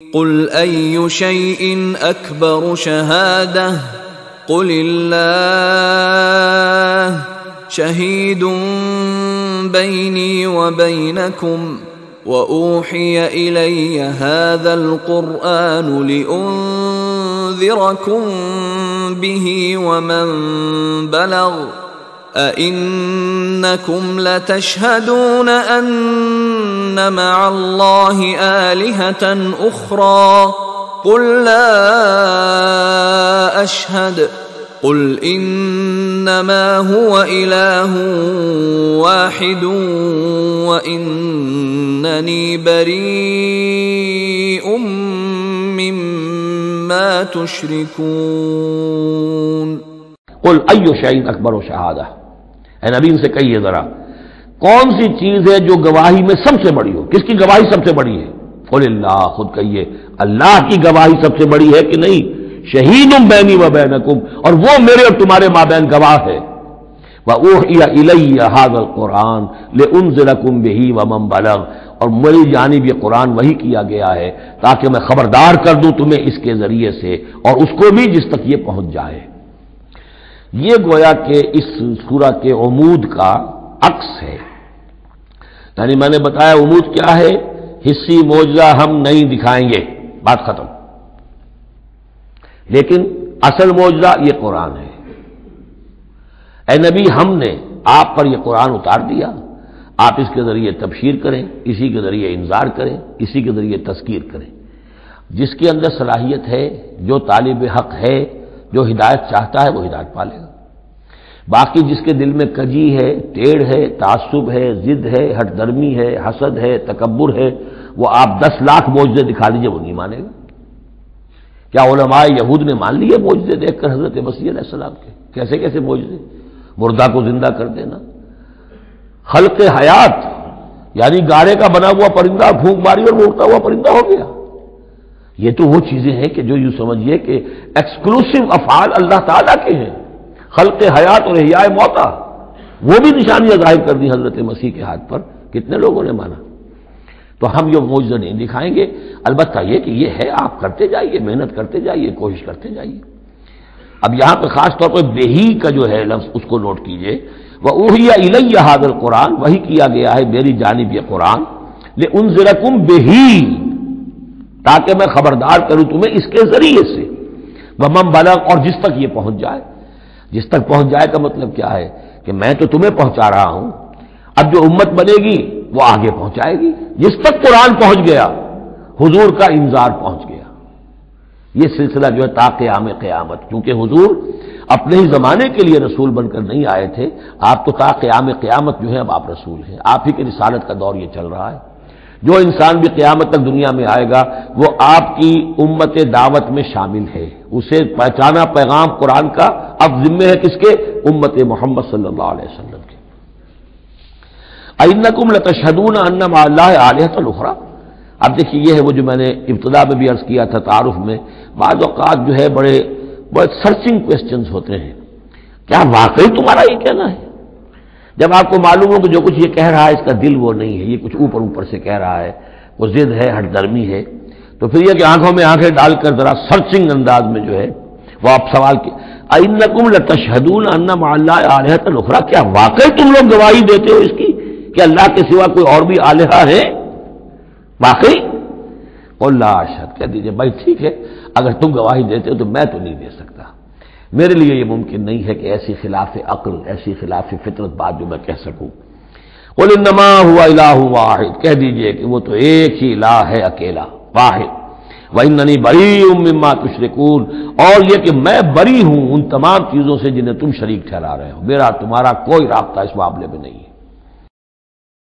قل أي شيء أكبر شهادة قل الله شهيد بيني وبينكم وأوحي إلي هذا القرآن لأنذركم به ومن بلغ أئنكم لتشهدون أن مع الله آلهة أخرى قل لا أشهد قل إنما هو إله واحد وإنني بريء مما تشركون قل أي شيء أكبر شهادة، اے نبی ان سے کہیے ذرا کون سی چیز ہے جو گواہی میں سب سے بڑی ہو؟ کس کی گواہی سب سے بڑی ہے؟ قل اللہ، خود کہیے اللہ کی گواہی سب سے بڑی ہے کہ نہیں؟ شہید بینی و بینکم، اور وہ میرے اور تمہارے مابین گواہ ہے۔ وَأُوحِيَ إِلَيَّ هَذَا الْقُرْآنُ لِأُنذِرَكُم بِهِ وَمَن بَلَغَ، اور میری جانب یہ قرآن وحی کیا گیا ہے تاکہ میں خبردار کر دوں تمہیں اس کے ذریعے سے اور اس کو بھی جس تک یہ پہنچ جائے۔ یہ گویا کہ اس سورہ کے عمود کا عکس ہے، یعنی میں نے بتایا عمود کیا ہے، حصی معجزہ ہم نہیں دکھائیں گے، بات ختم، لیکن اصل معجزہ یہ قرآن ہے۔ اے نبی ہم نے آپ پر یہ قرآن اتار دیا، آپ اس کے ذریعے تبشیر کریں، اسی کے ذریعے انذار کریں، اسی کے ذریعے تذکیر کریں۔ جس کے اندر صلاحیت ہے، جو طالب حق ہے، جو ہدایت چاہتا ہے وہ ہدایت پالے گا۔ باقی جس کے دل میں کجی ہے، ٹیڑھ ہے، تعصب ہے، ضد ہے، ہٹ درمی ہے، حسد ہے، تکبر ہے، وہ آپ 10 لاکھ معجزے دکھا دیجئے وہ نہیں مانے گا۔ کیا علماء یہود نے مان لیے معجزے دیکھ کر حضرت مسیح علیہ السلام کے؟ کیسے کیسے معجزے، مردہ کو زندہ کر دینا، خلق حیات، یعنی گاڑے کا بنا ہوا پرندہ پھونک ماری اور وہ اڑتا ہوا پرندہ ہو گیا۔ یہ تو وہ چیزیں ہیں کہ جو یوں سمجھیے کہ ایکسکلوسیو افعال اللہ تعالیٰ کے ہیں، خلق حیات اور احیاء موتا، وہ بھی نشانیاں ظاہر کر دی حضرت مسیح کے ہاتھ پر، کتنے لوگوں نے مانا؟ تو ہم یہ معجزہ نہیں دکھائیں گے، البتہ یہ کہ یہ ہے، آپ کرتے جائیے، محنت کرتے جائیے، کوشش کرتے جائیے۔ اب یہاں پہ خاص طور پہ بہی کا جو ہے لفظ اس کو نوٹ کیجئے، وَأُوحِيَ إِلَيَّ هَذَا الْقُرْآنُ، وحی کیا گیا ہے میری جانب یہ قرآن، لِأُنذِرَكُم بِهِ، تاکہ میں خبردار کروں تمہیں اس کے ذریعے سے، وَمَن بَلَغَ، اور جس تک یہ پہنچ جائے۔ جس تک پہنچ جائے کا مطلب کیا ہے کہ میں تو تمہیں پہنچا رہا ہوں، اب جو امت بنے گی وہ آگے پہنچائے گی۔ جس تک قرآن پہنچ گیا، حضور کا انذار پہنچ گیا۔ یہ سلسلہ جو ہے تا قیام قیامت، کیونکہ حضور اپنے ہی زمانے کے لیے رسول بن کر نہیں آئے تھے، آپ تو تا قیام قیامت جو ہے اب آپ رسول ہیں، آپ ہی کے رسالت کا دور یہ چل رہا ہے۔ جو انسان بھی قیامت تک دنیا میں آئے گا وہ آپ کی امت دعوت میں شامل ہے، اسے پہچانا پیغام قرآن کا اب ذمہ ہے کس کے؟ امت محمد صلی اللہ علیہ وسلم کے۔ اَإِنَّكُمْ لَتَشْهَدُونَ أَنَّ مَعَ اللَّهِ آلِهَةً أُخْرَىٰ، اب دیکھیے یہ ہے وہ جو میں نے ابتدا میں بھی عرض کیا تھا تعارف میں، بعض اوقات جو ہے بڑے سرچنگ کویسچنز ہوتے ہیں، کیا واقعی تمہارا یہ کہنا ہے؟ جب آپ کو معلوم ہو کہ جو کچھ یہ کہہ رہا ہے اس کا دل وہ نہیں ہے، یہ کچھ اوپر اوپر سے کہہ رہا ہے، وہ ضد ہے، ہٹ درمی ہے، تو پھر یہ کہ آنکھوں میں آنکھیں ڈال کر ذرا سرچنگ انداز میں جو ہے وہ آپ سوال کی، اَإِنَّكُمْ لَتَشْهَدُونَ أَنَّ مَعَ اللَّهِ آلِهَةً أُخْرَىٰ، کیا واقعی تم لوگ گواہی دیتے ہو اس کی کہ اللہ کے سوا کوئی اور بھی آلہہ ہے؟ واقعی؟ قُل لَا أَشْهَدُ، کہہ دیجئے بھائی ٹھیک ہے، اگر تم گواہی دیتے ہو تو میں تو نہیں دے سکتا، میرے لیے یہ ممکن نہیں ہے کہ ایسی خلاف عقل، ایسی خلاف فطرت بات جو میں کہہ سکوں۔ قُلْ إِنَّمَا هُوَ إِلَٰهٌ وَاحِدٌ، کہہ دیجئے کہ وہ تو ایک ہی الہ ہے، اکیلا، واحد۔ وَإِنَّنِي بَرِيءٌ مِّمَّا تُشْرِكُونَ، اور یہ کہ میں بری ہوں ان تمام چیزوں سے جنہیں تم شریک ٹھہرا رہے ہو، میرا تمہارا کوئی رابطہ اس معاملے میں نہیں ہے۔